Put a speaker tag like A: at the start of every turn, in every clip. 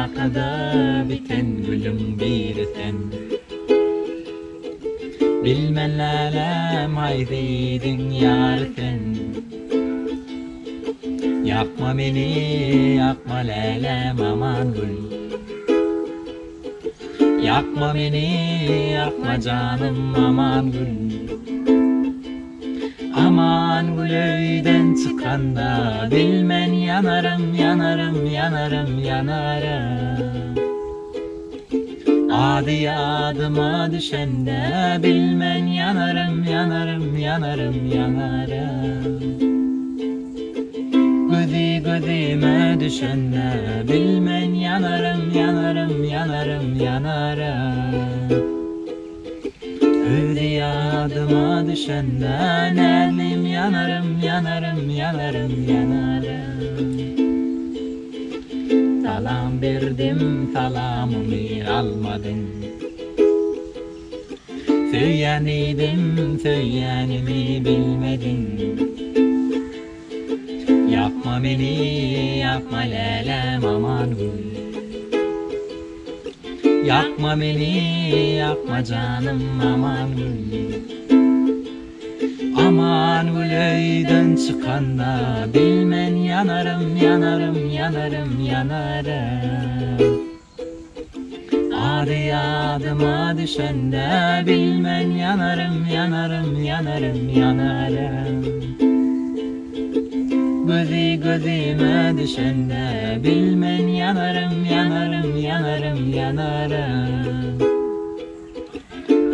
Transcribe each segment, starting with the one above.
A: arkada biten gülüm bir sen. Bilmen lalem haydiydin yar sen. Yakma beni, yakma lalem aman gül. Yakma beni, yakma canım aman gül. Aman gül öyden çıkanda bilmen yanarım, yanarım, yanarım, yanarım. Adi adıma düşende bilmen yanarım, yanarım, yanarım, yanarım. Gözi gözime düşende bilmen yanarım, yanarım, yanarım, yanarım. Öyle adıma düşende nelim yanarım, yanarım, yanarım, yanarım. Salam verdim, salamımı almadın. Söyyanıydım, söyyanımı bilmedin. Yapma beni, yapma lelem aman gül. Yakma beni, yakma canım aman gül. Aman gül öyden çıkanda bilmen yanarım, yanarım, yanarım, yanarım. Adi adıma düşende bilmen yanarım, yanarım, yanarım, yanarım. Gözi gözime düşende bilmen yanarım, yanarım, yanarım, yanarım.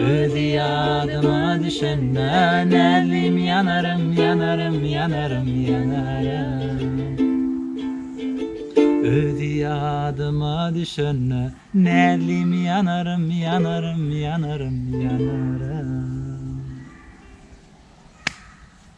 A: Özi adıma düşende nelim yanarım, yanarım, yanarım, yanarım. Özi adıma düşende nelim yanarım, yanarım, yanarım, yanarım.